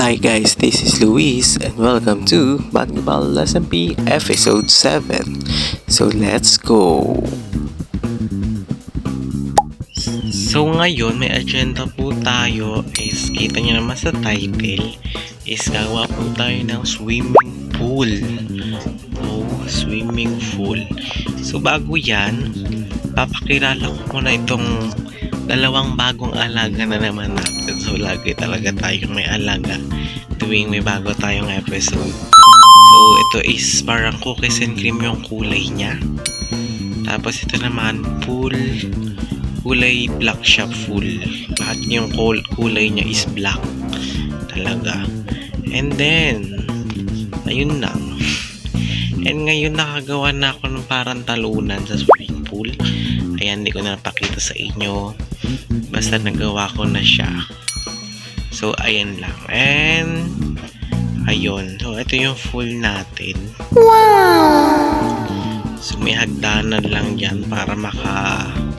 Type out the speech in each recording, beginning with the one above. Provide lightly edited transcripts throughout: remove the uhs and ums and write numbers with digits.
Hi guys, this is Luis and welcome to Basketball Lesson P Episode 7. So let's go! So ngayon may agenda po tayo is kita nyo naman sa title is gawa po tayo ng swimming pool. Swimming pool. So bago yan, papakilala ko muna itong dalawang bagong alaga na naman natin. So lagi talaga tayong may alaga tuwing may bago tayong episode. So ito is parang cookies and cream yung kulay niya. Tapos ito naman pool, kulay black siya full. Lahat yung kulay niya is black talaga. And then ayun lang. And ngayon nakagawa na ako ng parang talunan sa swimming pool. Ayan, hindi ko na napakita sa inyo. Basta nagawa ko na siya. So, ayan lang. And, ayun. So, ito yung full natin. Wow! So, may hagdanan lang dyan para makababa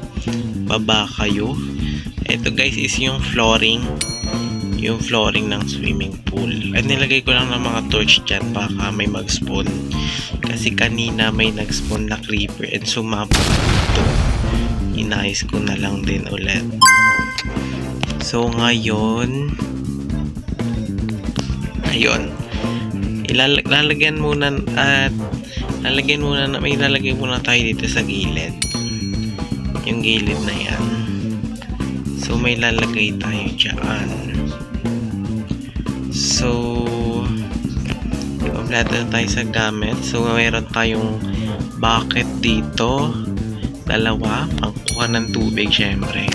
kayo. Ito guys is yung flooring. Yung flooring ng swimming pool. At nilagay ko lang ng mga torch dyan baka may mag-spawn. Kasi kanina may nag-spawn na creeper and sumabot ito. Inayos ko na lang din ulit. So ngayon, ayun. Ilalagyan muna may ilalagay muna tayo dito sa gilid. Yung gilid na yan. So may lalagay tayo dyan. So kompleto na tayo sa gamit. So mayroon tayong bucket dito. Dalawa, pangkuha ng tubig syempre.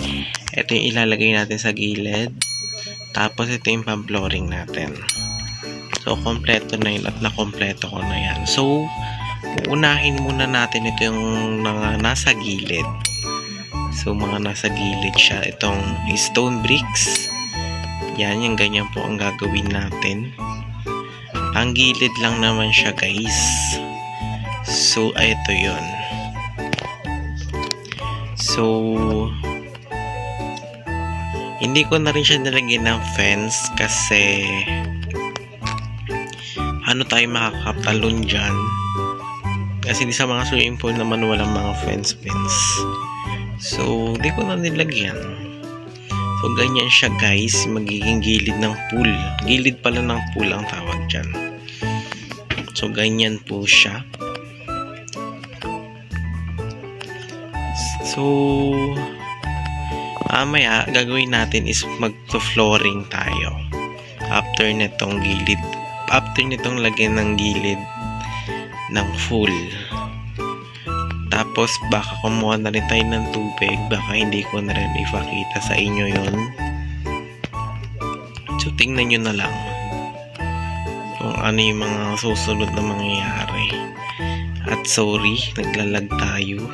Ito yung ilalagay natin sa gilid. Tapos ito yung pang-flooring natin. So kompleto na yun at nakompleto ko na yan. So uunahin muna natin ito yung nasa gilid. So mga nasa gilid siya. Itong stone bricks. Yan, yung ganyan po ang gagawin natin. Ang gilid lang naman siya guys. So ito yun. So hindi ko na rin siya nilagyan ng fence kasi ano tayo makakatalon dyan. Kasi di sa mga swimming pool naman walang mga fence. So di ko na nilagyan. So ganyan siya guys, magiging gilid ng pool. Gilid pala ng pool ang tawag dyan. So ganyan po siya. So mamaya gagawin natin is magto-flooring tayo. After nitong lagyan ng gilid ng full. Tapos baka kumuha na rin tayo ng tubig. Baka hindi ko na rin ipakita sa inyo yun. So tingnan nyo na lang kung ano yung mga susunod na mangyayari. At sorry, naglalag tayo.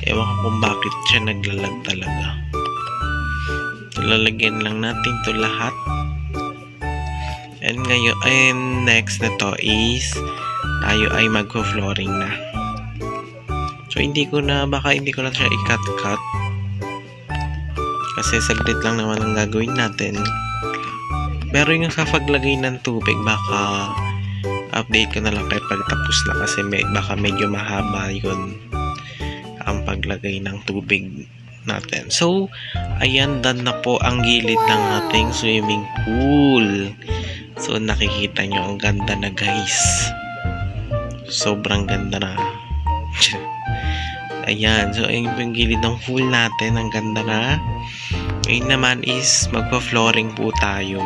Ewan ko kung bakit siya naglalag talaga. Lalagyan lang natin to lahat. And ngayon, next na to is tayo ay magko-flooring na. So baka hindi ko na siya i-cut. Kasi saglit lang naman ang gagawin natin. Pero yung sa paglagay ng tubig, baka update ko na lang kayo pagtapos na kasi baka medyo mahaba yun ang paglagay ng tubig natin. So, ayan, done na po ang gilid ng ating swimming pool. So, nakikita nyo, ang ganda na guys. Sobrang ganda na. Ayan, so yung gilid ng pool natin, ang ganda na. Ngayon naman is magpa-flooring po tayo.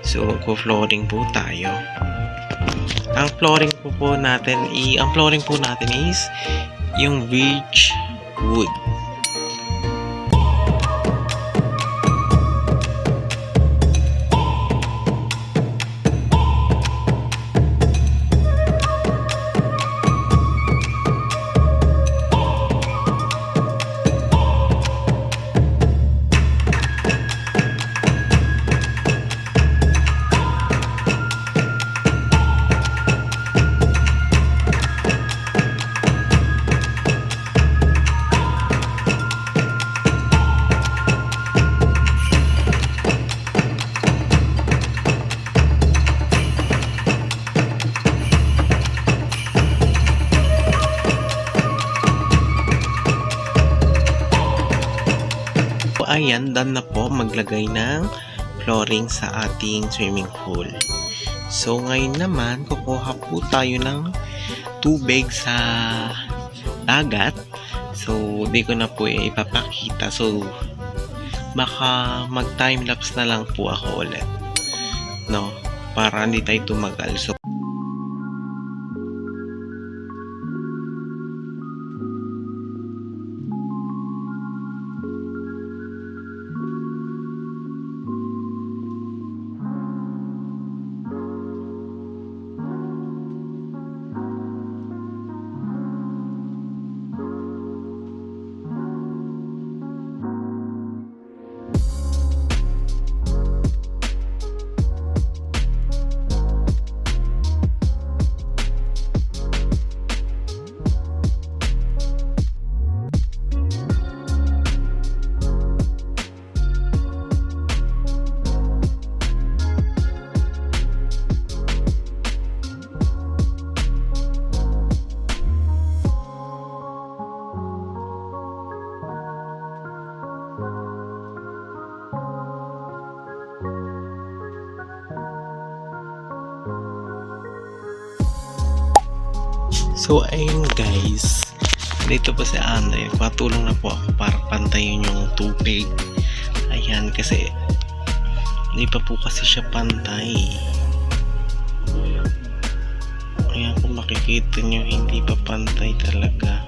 So, magpa-flooring po tayo. Ang flooring po natin is yung beech wood. ayan, done na po maglagay ng flooring sa ating swimming pool. So, ngayon naman, kukuha po tayo ng tubig sa dagat. So, di ko na po ipapakita. So, baka mag-timelapse na lang po ako ulit. No? Para hindi tayo tumagal. So, ayun guys. Dito po si Andre. Patulong na po ako para pantayin yung tubig. Ayan, kasi hindi pa po kasi siya pantay. Ayan, kung makikita nyo, hindi pa pantay talaga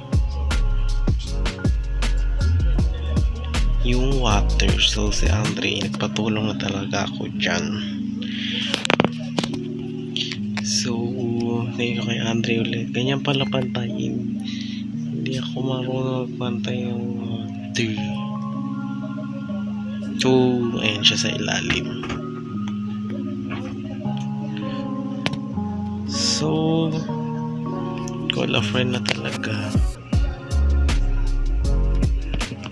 yung water. So si Andre, nagpatulong na talaga ako dyan. So, thank you kay Andre ulit. Ganyan pala pantayin. Hindi ako marunong magpantay ng water. So, ayan siya sa ilalim. So, call a friend na talaga.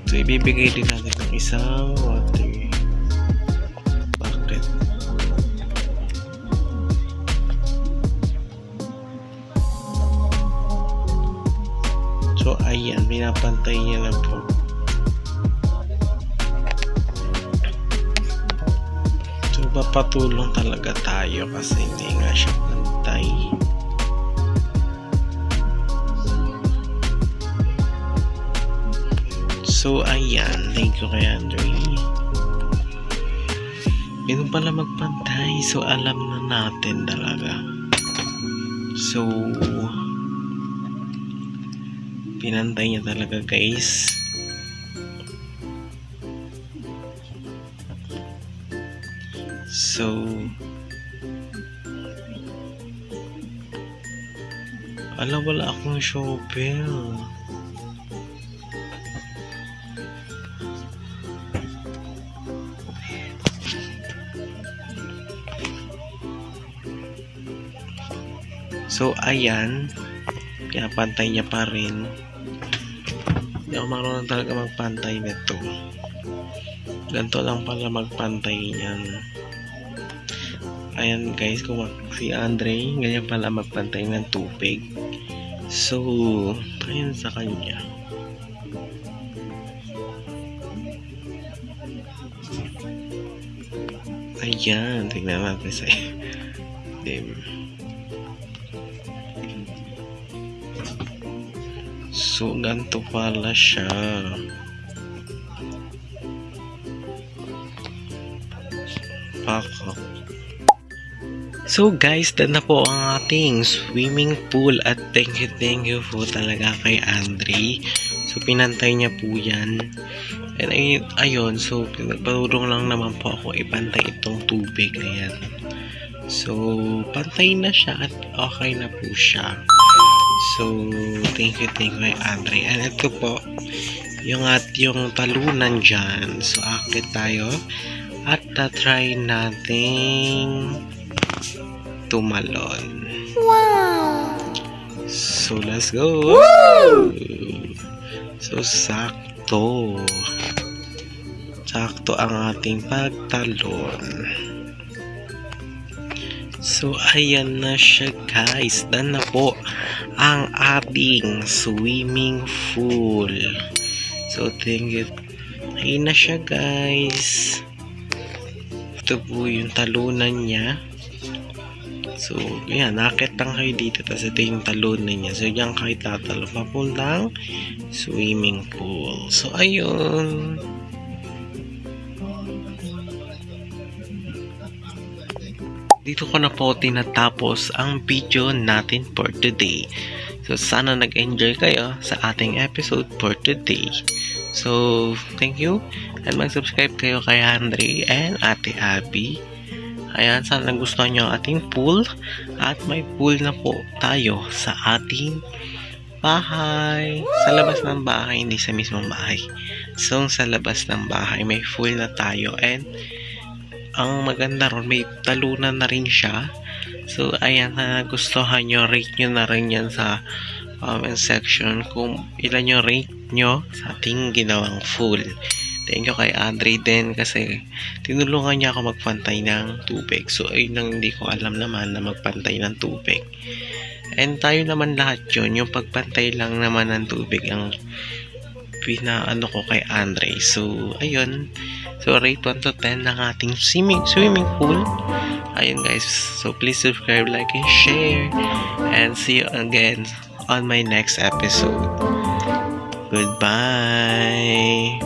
So, ibibigay din natin ng isang water. So, ayan, pinapantay niya na po. So, papatulong talaga tayo kasi hindi nga siya pantay. So, ayan, thank you kay Andre. Ganun pala magpantay. So, alam na natin talaga. So, pinantay niya talaga guys. So, wala akong shovel. So, ayan, kaya pantay niya pa rin. Hindi ako marunong talaga magpantay nito. Ganito lang pala magpantay niyan. Ayan guys, kung si Andre, ganyan pala magpantay ng tubig. So, ayan sa kanya. Ayan, tignan natin sa dim. So, ganito pala siya. Pakak. So guys, done na po ang ating swimming pool at thank you po talaga kay Andre. So, pinantay niya po yan. And ayun, so, pinagpatulong lang naman po ako ipantay itong tubig. Ayan. So, pantay na siya at okay na po siya. So, thank you kay Andre. And ito po, yung talunan dyan. So, akit tayo at try nating tumalon. Wow! So, let's go! Woo! So, sakto. Sakto ang ating pagtalon. So, ayan na siya guys. Done na po ang ating swimming pool. So, thank you Ayun na siya guys. Ito po yung talunan niya. So, yan, nakakit lang kayo dito. Tapos ito yung talunan niya. So, yan kayo tatalo papuntang swimming pool. So, ayun. Dito ko na po tinatapos ang video natin for today. So, sana nag-enjoy kayo sa ating episode for today. So, thank you. And mag-subscribe kayo kay Andre and Ate Abby. Ayan, sana nagustuhan nyo ang ating pool. At may pool na po tayo sa ating bahay. Sa labas ng bahay, hindi sa mismong bahay. So, sa labas ng bahay, may pool na tayo. And, ang maganda ron, may talunan na rin siya. So, ayan, sana nagustuhan nyo. Rate nyo na rin yan sa comment section kung ilan yung rate nyo sa ating ginawang pool. Thank you kay Andre din kasi tinulungan niya ako magpantay ng tubig. So, ayun lang hindi ko alam naman na magpantay ng tubig. And tayo naman lahat yun, yung pagpantay lang naman ng tubig ang pinaano ko kay Andre. So, ayun. So, rate 1 to 10 ng ating swimming pool. Ayun guys. So, please subscribe, like, and share. And see you again on my next episode. Goodbye.